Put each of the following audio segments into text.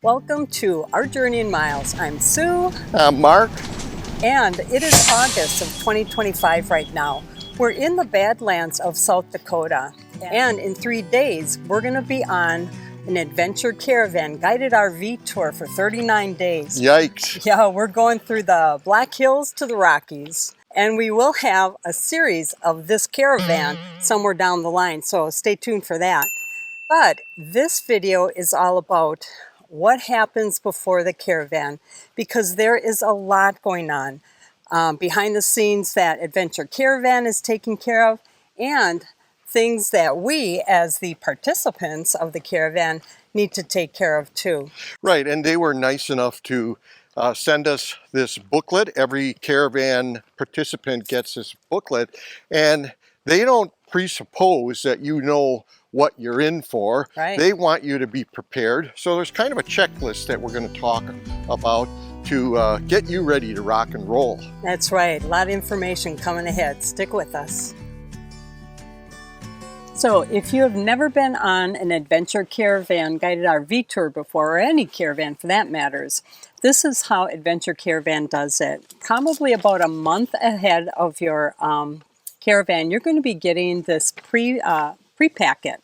Welcome to Our Journey in Miles. I'm Sue. I'm Mark. And it is August of 2025 right now. We're in the Badlands of South Dakota. And in 3 days, we're going to be on an Adventure Caravan guided RV tour for 39 days. Yikes. Yeah, we're going through the Black Hills to the Rockies. And we will have a series of this caravan somewhere down the line, so stay tuned for that. But this video is all about what happens before the caravan, because there is a lot going on behind the scenes that Adventure Caravan is taking care of, and things that we as the participants of the caravan need to take care of too. Right, and they were nice enough to send us this booklet. Every caravan participant gets this booklet, and they don't presuppose that you know what you're in for. Right. They want you to be prepared. So there's kind of a checklist that we're going to talk about to get you ready to rock and roll. That's right. A lot of information coming ahead. Stick with us. So if you have never been on an Adventure Caravan guided RV tour before, or any caravan for that matters, this is how Adventure Caravan does it. Probably about a month ahead of your caravan, you're going to be getting this pre-packet.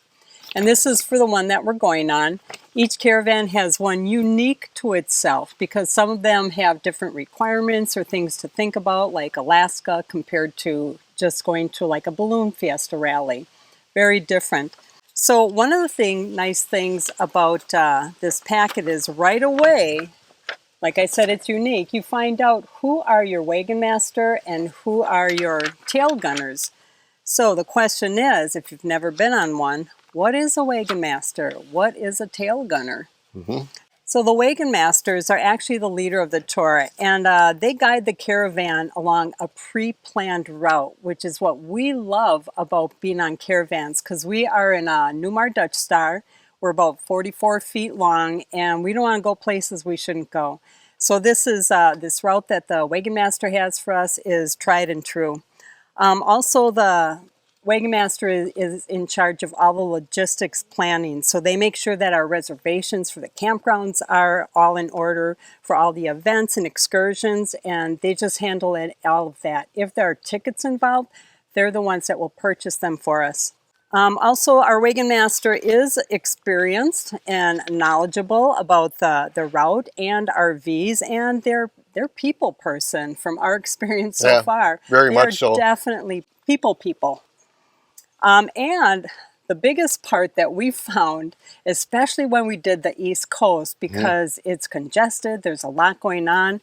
And this is for the one that we're going on. Each caravan has one unique to itself because some of them have different requirements or things to think about, like Alaska compared to just going to like a balloon fiesta rally. Very different. So one of the nice things about this packet is right away, like I said, it's unique. You find out who are your Wagon Master and who are your tail gunners. So the question is, if you've never been on one, what is a Wagon Master? What is a tail gunner? So the Wagon Masters are actually the leader of the tour, and they guide the caravan along a pre-planned route, which is what we love about being on caravans, because we are in a Newmar Dutch Star. We're about 44 feet long, and we don't want to go places we shouldn't go. So this is this route that the Wagon Master has for us is tried and true. Also, the Wagon Master is in charge of all the logistics planning, so they make sure that our reservations for the campgrounds are all in order for all the events and excursions, and they just handle all of that. If there are tickets involved, they're the ones that will purchase them for us. Also, our Wagon Master is experienced and knowledgeable about the route and RVs, and they're people person from our experience so far. Very much so. Definitely people. And the biggest part that we found, especially when we did the East Coast, because it's congested, there's a lot going on,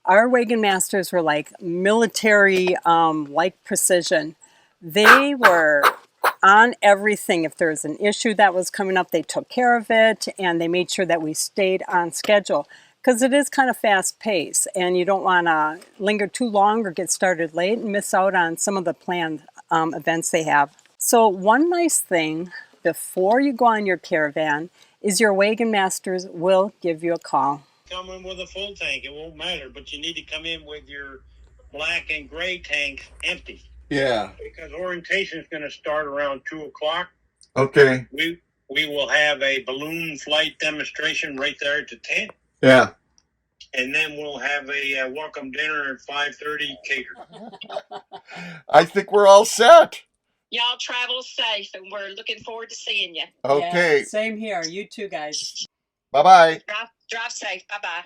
our Wagon Masters were like military, like precision. They were on everything. If there was an issue that was coming up, they took care of it, and they made sure that we stayed on schedule. Because it is kind of fast paced, and you don't want to linger too long or get started late and miss out on some of the planned events they have. So one nice thing before you go on your caravan is your Wagon Masters will give you a call. Come in with a full tank, it won't matter, but you need to come in with your black and gray tank empty. Yeah. Because orientation is going to start around 2 o'clock. Okay. We will have a balloon flight demonstration right there at the tent. Yeah. And then we'll have a welcome dinner at 5:30 catered. I think we're all set. Y'all travel safe, and we're looking forward to seeing you. Okay. Yeah, same here. You too, guys. Bye-bye. Drive safe. Bye-bye.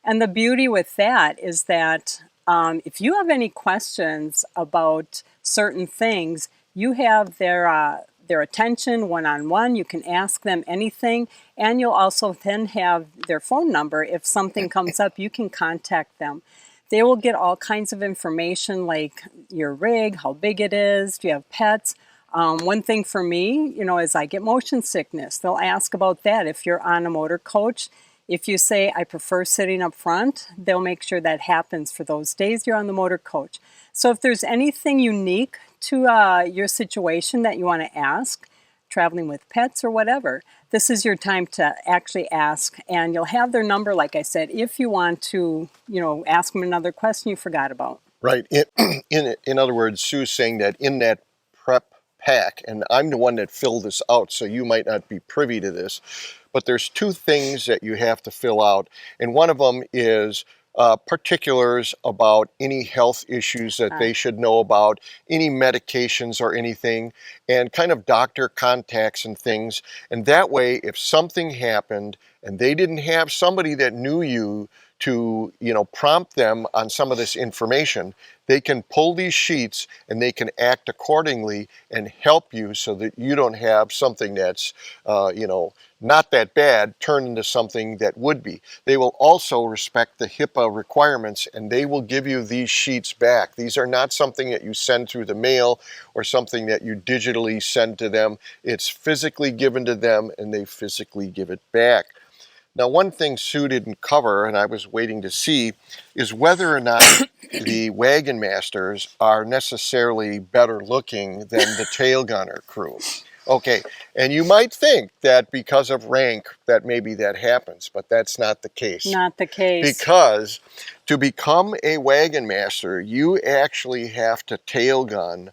And the beauty with that is that if you have any questions about certain things, you have their attention one-on-one. You can ask them anything, and you'll also then have their phone number. If something comes up, you can contact them. They will get all kinds of information like your rig, how big it is, do you have pets? One thing for me, is I get motion sickness. They'll ask about that if you're on a motor coach. If you say, I prefer sitting up front, they'll make sure that happens for those days you're on the motor coach. So if there's anything unique to your situation that you want to ask, traveling with pets or whatever, this is your time to actually ask, and you'll have their number, like I said, if you want to, ask them another question you forgot about. Right. In other words, Sue's saying that in that prep pack, and I'm the one that filled this out, so you might not be privy to this, but there's two things that you have to fill out, and one of them is particulars about any health issues that they should know about, any medications or anything, and kind of doctor contacts and things. And that way, if something happened and they didn't have somebody that knew you to, prompt them on some of this information, they can pull these sheets and they can act accordingly and help you so that you don't have something that's, not that bad turn into something that would be. They will also respect the HIPAA requirements, and they will give you these sheets back. These are not something that you send through the mail or something that you digitally send to them. It's physically given to them, and they physically give it back. Now, one thing Sue didn't cover, and I was waiting to see, is whether or not the Wagon Masters are necessarily better looking than the tail gunner crew. Okay, and you might think that because of rank that maybe that happens, but that's not the case. Not the case. Because to become a Wagon Master, you actually have to tail gun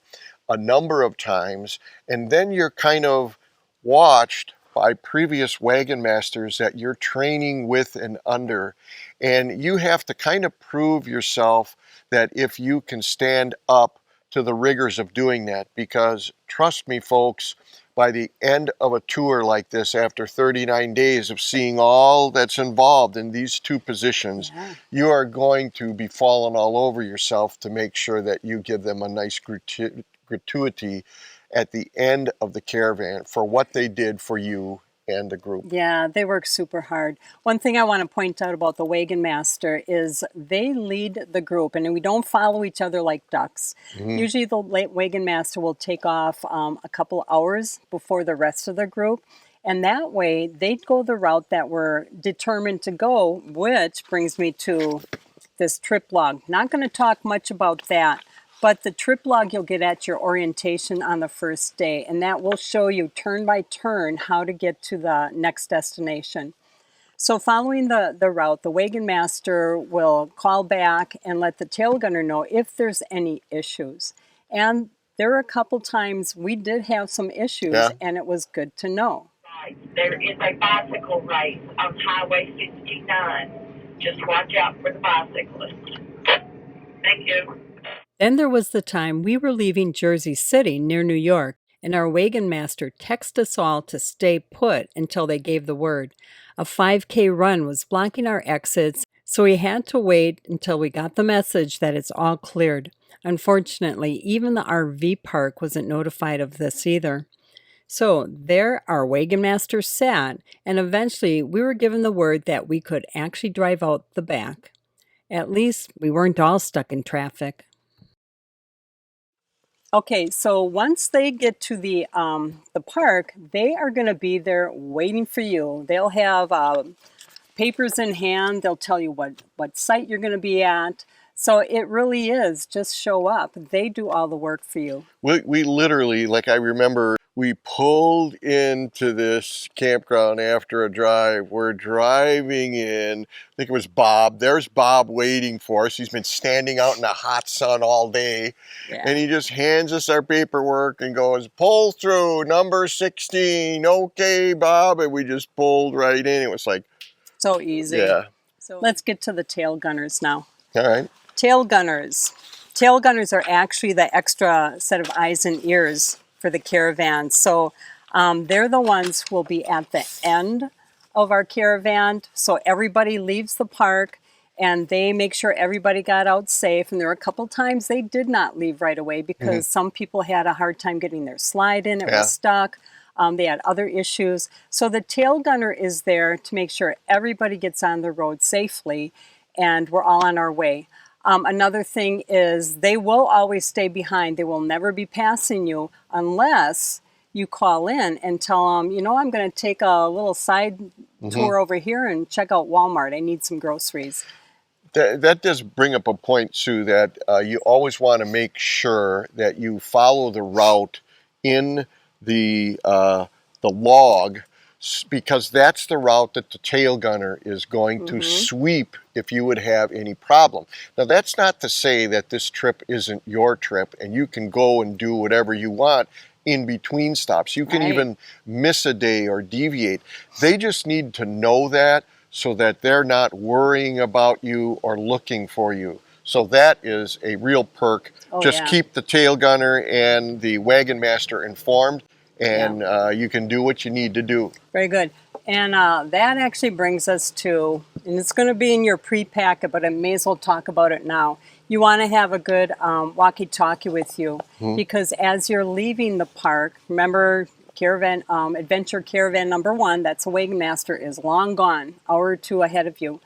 a number of times, and then you're kind of watched by previous Wagon Masters that you're training with and under, and you have to kind of prove yourself that if you can stand up to the rigors of doing that, because trust me folks, by the end of a tour like this, after 39 days of seeing all that's involved in these two positions, you are going to be falling all over yourself to make sure that you give them a nice gratuity at the end of the caravan for what they did for you and the group. Yeah, they work super hard. One thing I want to point out about the Wagon Master is they lead the group, and we don't follow each other like ducks. Usually the Wagon Master will take off a couple hours before the rest of the group, and that way they'd go the route that we're determined to go, which brings me to this trip log. Not going to talk much about that, but the trip log you'll get at your orientation on the first day, and that will show you turn by turn how to get to the next destination. So following the route, the Wagon Master will call back and let the tail gunner know if there's any issues. And there were a couple times we did have some issues, and it was good to know. There is a bicycle race on Highway 59. Just watch out for the bicyclists. Thank you. Then there was the time we were leaving Jersey City near New York, and our Wagon Master texted us all to stay put until they gave the word. A 5K run was blocking our exits, so we had to wait until we got the message that it's all cleared. Unfortunately, even the RV park wasn't notified of this either. So there our Wagon Master sat, and eventually we were given the word that we could actually drive out the back. At least we weren't all stuck in traffic. Okay, so once they get to the park, they are going to be there waiting for you. They'll have papers in hand. They'll tell you what site you're going to be at. So it really is just show up. They do all the work for you. We literally, like I remember, we pulled into this campground after a drive. We're driving in. I think it was Bob. There's Bob waiting for us. He's been standing out in the hot sun all day. Yeah. And he just hands us our paperwork and goes, pull through number 16. Okay, Bob. And we just pulled right in. It was like, so easy. Yeah. So let's get to the tail gunners now. All right. Tail gunners. Tail gunners are actually the extra set of eyes and ears for the caravan. So they're the ones who will be at the end of our caravan. So everybody leaves the park and they make sure everybody got out safe. And there were a couple times they did not leave right away because some people had a hard time getting their slide in. It was stuck. They had other issues. So the tail gunner is there to make sure everybody gets on the road safely and we're all on our way. Another thing is they will always stay behind. They will never be passing you unless you call in and tell them, you know, I'm going to take a little side tour over here and check out Walmart. I need some groceries. That does bring up a point, Sue, that you always want to make sure that you follow the route in the log, because that's the route that the tail gunner is going to sweep if you would have any problem. Now, that's not to say that this trip isn't your trip and you can go and do whatever you want in between stops. You can Right. even miss a day or deviate. They just need to know that so that they're not worrying about you or looking for you. So that is a real perk. Oh, Just yeah. keep the tail gunner and the Wagon Master informed, and you can do what you need to do. Very good. And that actually brings us to, and it's going to be in your pre-packet, but I may as well talk about it now. You want to have a good walkie-talkie with you, because as you're leaving the park, remember Caravan Adventure Caravan number 1, that's a Wagon Master, is long gone, hour or two ahead of you.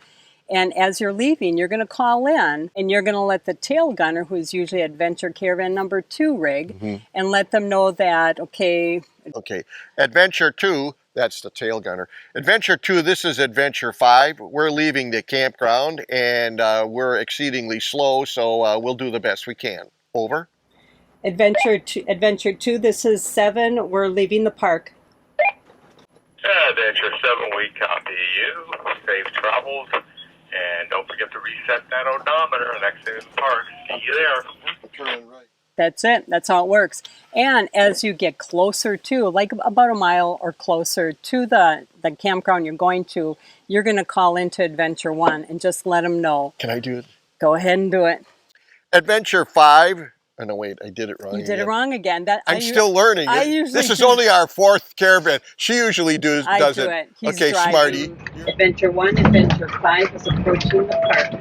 And as you're leaving, you're going to call in and you're going to let the tail gunner, who's usually Adventure Caravan number 2 rig, and let them know that, okay. Okay, Adventure 2, that's the tail gunner. Adventure 2, this is Adventure 5. We're leaving the campground and we're exceedingly slow, so we'll do the best we can. Over. Adventure 2, this is 7, we're leaving the park. Adventure 7, we copy you. Safe travels. And don't forget to reset that odometer next day in the park. See you there. Turn right. That's it. That's how it works. And as you get closer to, like about a mile or closer to the campground you're going to, you're going to call into Adventure 1 and just let them know. Can I do it? Go ahead and do it. Adventure 5. Oh, no, wait, I did it wrong. You did it wrong again. I'm still learning. This is only our 4th caravan. She usually does it. He's okay, driving. Smarty. Adventure 1, Adventure 5 is approaching the park.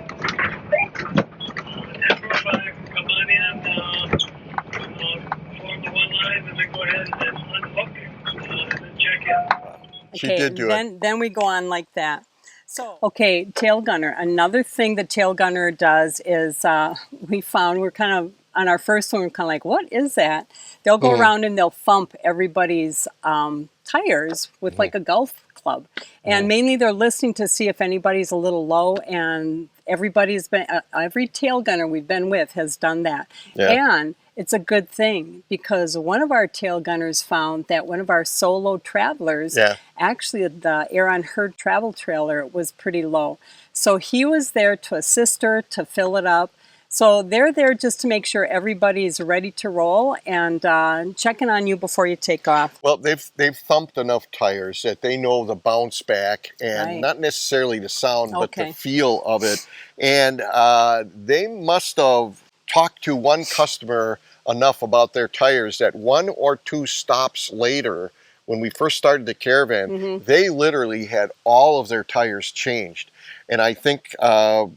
Come on in, form the one line, and then go ahead and unhook, and then check in. She did do it. Then we go on like that. So, okay, tail gunner. Another thing the tail gunner does is we're kind of, on our first one, we're kind of like, what is that? They'll go around and they'll thump everybody's tires with like a golf club. And mainly they're listening to see if anybody's a little low, and everybody's been, every tail gunner we've been with has done that. Yeah. And it's a good thing, because one of our tail gunners found that one of our solo travelers, actually the Aaron Herd travel trailer was pretty low. So he was there to assist her to fill it up. So they're there just to make sure everybody's ready to roll and checking on you before you take off. Well, they've thumped enough tires that they know the bounce back and not necessarily the sound, but the feel of it. And they must have talked to one customer enough about their tires that 1 or 2 stops later, when we first started the caravan, they literally had all of their tires changed. And I think, I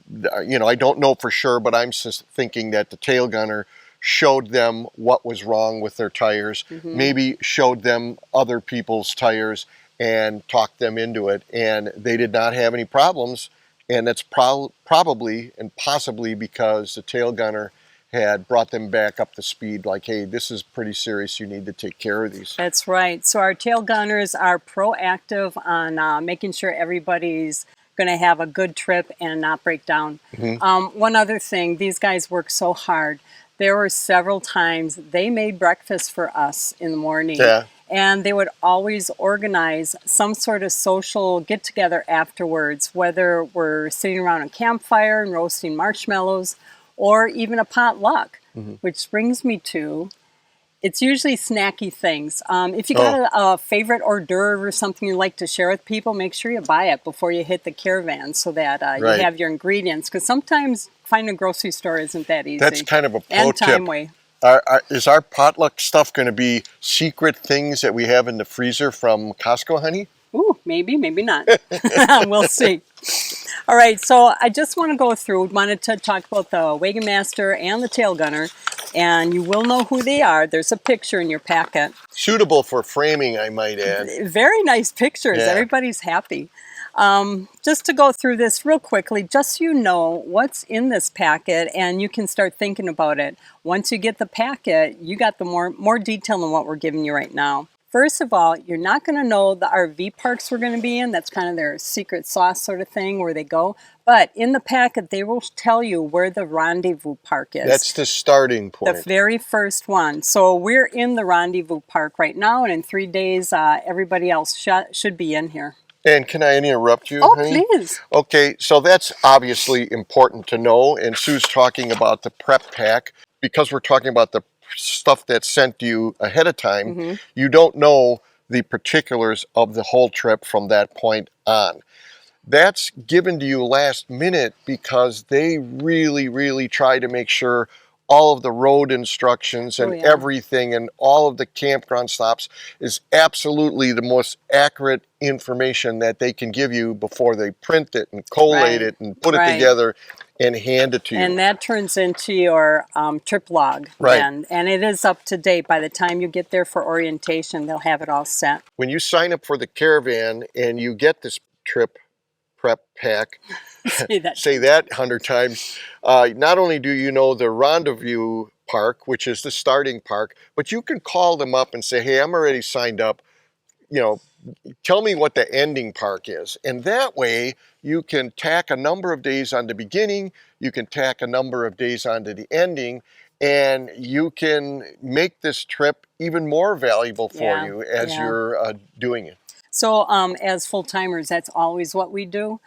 don't know for sure, but I'm just thinking that the tail gunner showed them what was wrong with their tires, maybe showed them other people's tires and talked them into it. And they did not have any problems. And that's probably and possibly because the tail gunner had brought them back up to speed, like, hey, this is pretty serious, you need to take care of these. That's right. So our tail gunners are proactive on making sure everybody's going to have a good trip and not break down. One other thing, these guys work so hard. There were several times they made breakfast for us in the morning. And they would always organize some sort of social get-together afterwards, whether we're sitting around a campfire and roasting marshmallows, or even a potluck, which brings me to, it's usually snacky things. If you got a favorite hors d'oeuvre or something you like to share with people, make sure you buy it before you hit the caravan so that you have your ingredients. Because sometimes finding a grocery store isn't that easy. That's kind of a pro and tip. time way. Is our potluck stuff going to be secret things that we have in the freezer from Costco, honey? Ooh, maybe, maybe not. We'll see. All right, so I just want to go through, wanted to talk about the Wagon Master and the tail gunner, and you will know who they are. There's a picture in your packet. Suitable for framing, I might add. Very nice pictures. Yeah. Everybody's happy. Just to go through this real quickly, just so you know what's in this packet, and you can start thinking about it. Once you get the packet, you got the more detail than what we're giving you right now. First of all, you're not going to know the RV parks we're going to be in. That's kind of their secret sauce sort of thing where they go. But in the packet, they will tell you where the rendezvous park is. That's the starting point. The very first one. So we're in the rendezvous park right now, and in 3 days, everybody else should be in here. And can I interrupt you, Oh, honey? please. Okay, so that's obviously important to know. And Sue's talking about the prep pack. Because we're talking about the stuff that's sent to you ahead of time, Mm-hmm. you don't know the particulars of the whole trip from that point on. That's given to you last minute because they really, really try to make sure all of the road instructions and everything and all of the campground stops is absolutely the most accurate information that they can give you before they print it and collate it and put it together and hand it to you. And that turns into your trip log then. And it is up to date. By the time you get there for orientation, they'll have it all set. When you sign up for the caravan and you get this trip prep pack, say that 100 times, not only do you know the rendezvous park, which is the starting park, but you can call them up and say, hey, I'm already signed up, you know, tell me what the ending park is. And that way you can tack a number of days on the beginning, you can tack a number of days onto the ending, and you can make this trip even more valuable for you as you're doing it. So as full-timers, that's always what we do.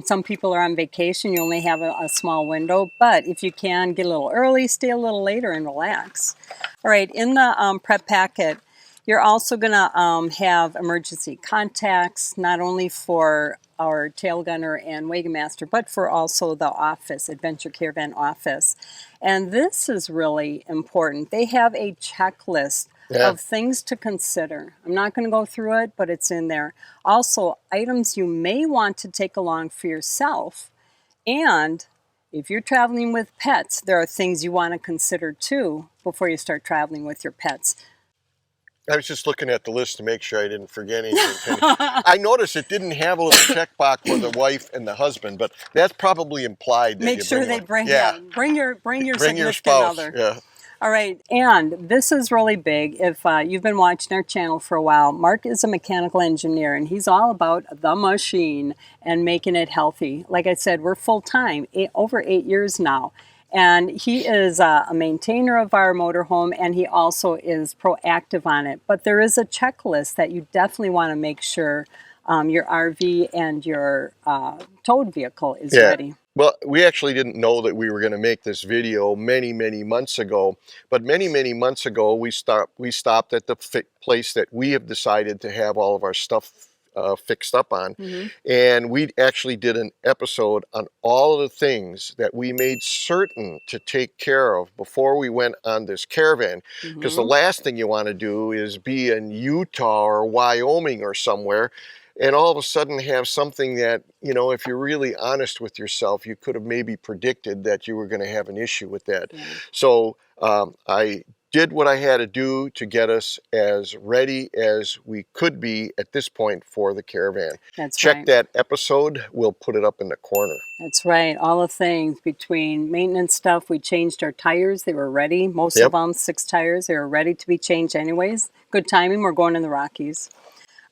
Some people are on vacation. You only have a small window. But if you can, get a little early, stay a little later, and relax. All right, in the prep packet, you're also going to have emergency contacts, not only for our tail gunner and Wagon Master, but for also the office, Adventure Caravan office. And this is really important. They have a checklist of things to consider. I'm not going to go through it, but it's in there. Also, items you may want to take along for yourself. And if you're traveling with pets, there are things you want to consider too before you start traveling with your pets. I was just looking at the list to make sure I didn't forget anything. I noticed it didn't have a little checkbox for the wife and the husband, but that's probably implied. That make sure they bring bring your significant spouse. other. All right, and this is really big. If you've been watching our channel for a while, Mark is a mechanical engineer, and he's all about the machine and making it healthy. Like I said, we're full-time, over 8 years now. And he is a maintainer of our motorhome, and he also is proactive on it. But there is a checklist that you definitely want to make sure your RV and your towed vehicle is ready. Well, we actually didn't know that we were going to make this video many, many months ago. But many, many months ago, we stopped at the place that we have decided to have all of our stuff fixed up on. And we actually did an episode on all of the things that we made certain to take care of before we went on this caravan. Because the last thing you want to do is be in Utah or Wyoming or somewhere and all of a sudden have something that, you know, if you're really honest with yourself, you could have maybe predicted that you were going to have an issue with that. So I did what I had to do to get us as ready as we could be at this point for the caravan. Check that episode. We'll put it up in the corner. That's right. All the things between maintenance stuff. We changed our tires. They were ready. Most of them, 6 tires. They were ready to be changed anyways. Good timing. We're going in the Rockies.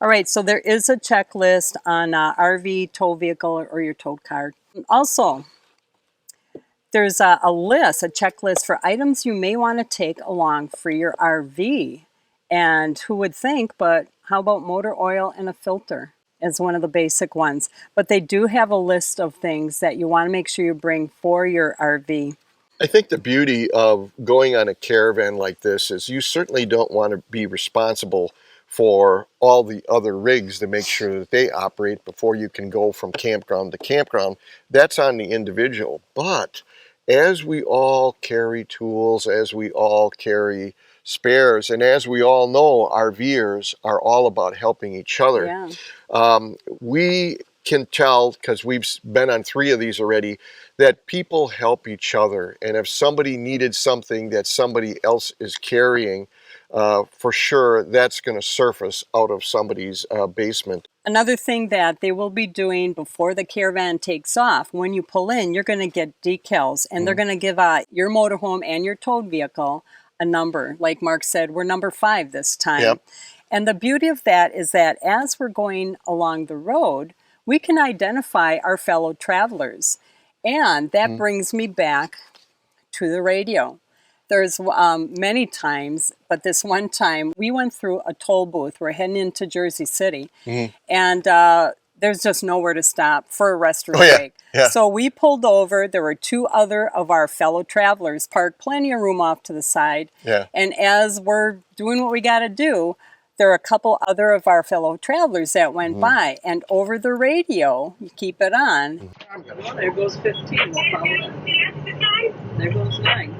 All right, so there is a checklist on RV, tow vehicle, or your towed car. Also, there's a list, a checklist for items you may want to take along for your RV. And who would think, but how about motor oil and a filter as one of the basic ones? But they do have a list of things that you want to make sure you bring for your RV. I think the beauty of going on a caravan like this is you certainly don't want to be responsible for all the other rigs to make sure that they operate before you can go from campground to campground. That's on the individual. But as we all carry tools, as we all carry spares, and as we all know, RVers are all about helping each other. We can tell, because we've been on 3 of these already, that people help each other. And if somebody needed something that somebody else is carrying, for sure that's going to surface out of somebody's basement. Another thing that they will be doing before the caravan takes off, when you pull in, you're going to get decals, and they're going to give your motorhome and your towed vehicle a number. Like Mark said, we're number 5 this time. And the beauty of that is that as we're going along the road, we can identify our fellow travelers. And that brings me back to the radio. There's many times, but this one time we went through a toll booth. We're heading into Jersey City. And there's just nowhere to stop for a rest or Oh, yeah, break. yeah. So we pulled over. There were 2 other of our fellow travelers parked, plenty of room off to the side. Yeah. And as we're doing what we got to do, there are a couple other of our fellow travelers that went by, and over the radio, you keep it on. Well, there goes 15. We'll follow that. There goes 9.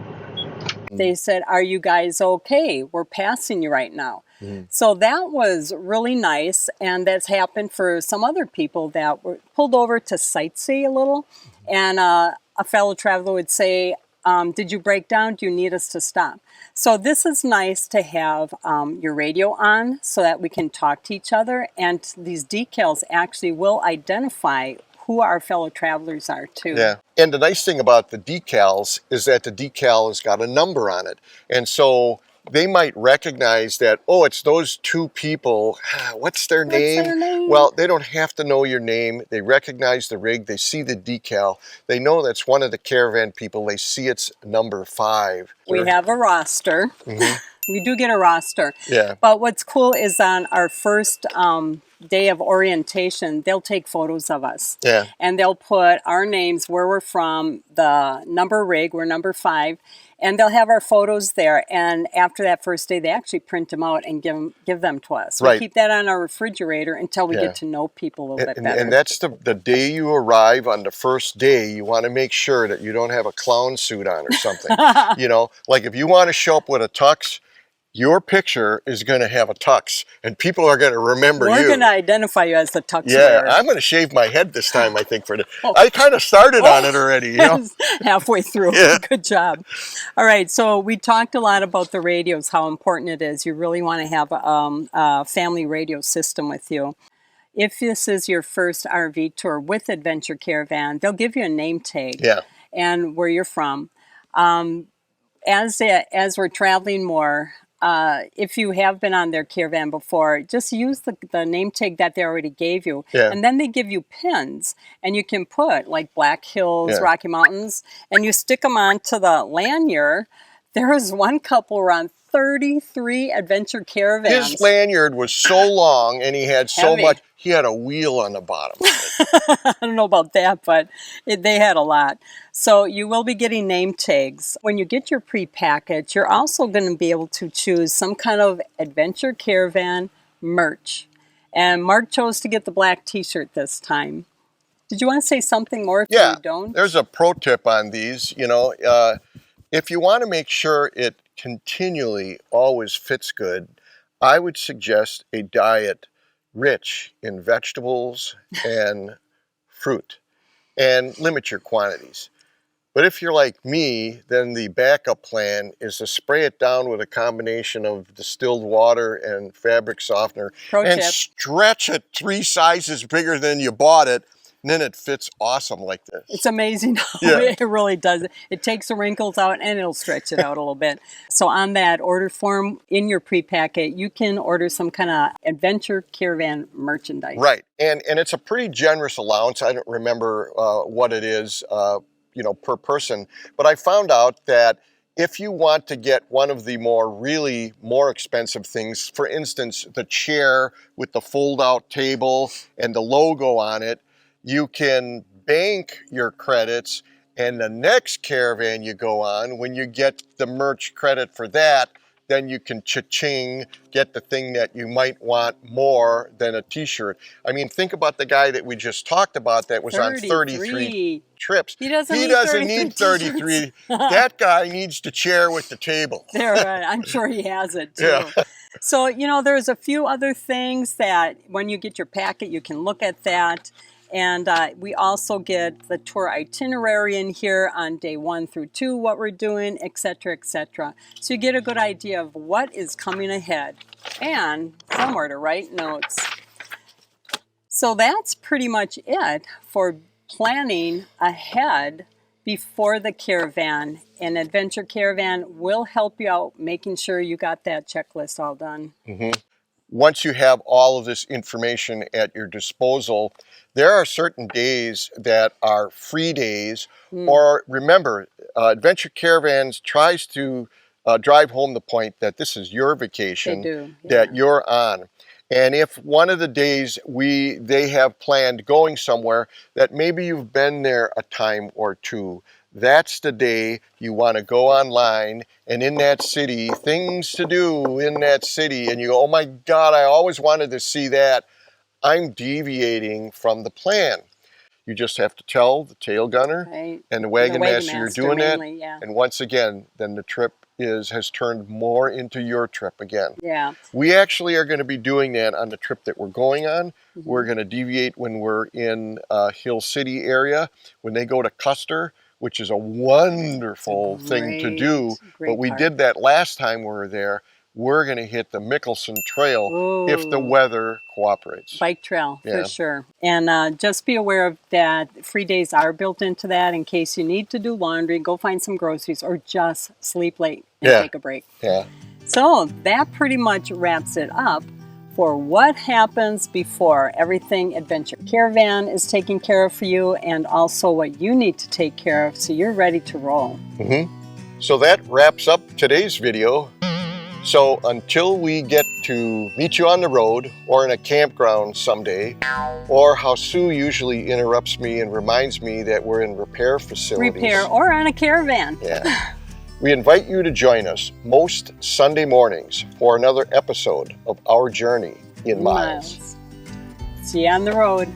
They said, "Are you guys okay? We're passing you right now." So that was really nice, and that's happened for some other people that were pulled over to sightsee a little, and a fellow traveler would say, "Did you break down? Do you need us to stop?" So this is nice to have your radio on so that we can talk to each other, and these decals actually will identify who our fellow travelers are too. Yeah. And the nice thing about the decals is that the decal has got a number on it. And so they might recognize that, oh, it's those 2 people. What's their name? their name? Well, they don't have to know your name. They recognize the rig. They see the decal. They know that's one of the caravan people. They see it's number 5. We have a roster. We do get a roster. Yeah. But what's cool is on our first day of orientation, they'll take photos of us. Yeah. And they'll put our names, where we're from, the number rig, we're number 5, and they'll have our photos there. And after that first day, they actually print them out and give them to us. Right. We keep that on our refrigerator until we Yeah. get to know people a little bit better. And that's the day you arrive. On the first day, you want to make sure that you don't have a clown suit on or something. You know, like if you want to show up with a tux, your picture is going to have a tux, and people are going to remember you. We're going to identify you as the tux Yeah, wearer. I'm going to shave my head this time, I think, I kind of started on it already, you know? Halfway through. Yeah. Good job. All right, so we talked a lot about the radios, how important it is. You really want to have a family radio system with you. If this is your first RV tour with Adventure Caravan, they'll give you a name tag Yeah. and where you're from. As we're traveling more, if you have been on their caravan before, just use the name tag that they already gave you. Yeah. And then they give you pins, and you can put like Black Hills, Yeah. Rocky Mountains, and you stick them onto the lanyard. There was one couple around 33 Adventure Caravans. His lanyard was so long, and he had so Heavy. much, he had a wheel on the bottom. I don't know about that, but they had a lot. So you will be getting name tags. When you get your pre-package, you're also going to be able to choose some kind of Adventure Caravan merch. And Mark chose to get the black t-shirt this time. Did you want to say something more if Yeah, you don't? there's a pro tip on these. You know, if you want to make sure it continually always fits good, I would suggest a diet rich in vegetables and fruit, and limit your quantities. But if you're like me, then the backup plan is to spray it down with a combination of distilled water and fabric softener, Pro and tip. stretch it 3 sizes bigger than you bought it, and then it fits awesome like this. It's amazing how Yeah. it really does. It takes the wrinkles out and it'll stretch it out a little bit. So on that order form in your pre-packet, you can order some kind of Adventure Caravan merchandise. Right, and it's a pretty generous allowance. I don't remember what it is, per person, but I found out that if you want to get one of the really more expensive things, for instance, the chair with the fold-out table and the logo on it, you can bank your credits, and the next caravan you go on, when you get the merch credit for that, then you can cha-ching, get the thing that you might want more than a t-shirt. I mean, think about the guy that we just talked about that was on 33 trips. He doesn't need 33. That guy needs the chair with the table. I'm sure he has it too. Yeah. So, there's a few other things that when you get your packet, you can look at that. And we also get the tour itinerary in here on day 1 through 2, what we're doing, etc., etc. So you get a good idea of what is coming ahead and somewhere to write notes. So that's pretty much it for planning ahead before the caravan. And Adventure Caravan will help you out making sure you got that checklist all done. Mm-hmm. Once you have all of this information at your disposal, there are certain days that are free days. Or remember, Adventure Caravans tries to drive home the point that this is your vacation They do, that you're on. And if one of the days they have planned going somewhere that maybe you've been there a time or two, that's the day you want to go online, and in that city, things to do in that city, and you go, oh my God, I always wanted to see that. I'm deviating from the plan. You just have to tell the tail gunner and the wagon master you're doing mainly, that. And once again, then the trip has turned more into your trip again. Yeah. We actually are going to be doing that on the trip that we're going on. We're going to deviate when we're in Hill City area. When they go to Custer, which is a wonderful thing to do, but we did that last time we were there. We're going to hit the Mickelson Trail if the weather cooperates. Bike trail, for sure. And just be aware of that free days are built into that in case you need to do laundry, go find some groceries, or just sleep late and take a break. Yeah. So that pretty much wraps it up for what happens before everything Adventure Caravan is taking care of for you, and also what you need to take care of so you're ready to roll. So that wraps up today's video. So until we get to meet you on the road or in a campground someday, or how Sue usually interrupts me and reminds me that we're in repair facilities. Repair or on a caravan. Yeah. We invite you to join us most Sunday mornings for another episode of our journey in Myles. See you on the road.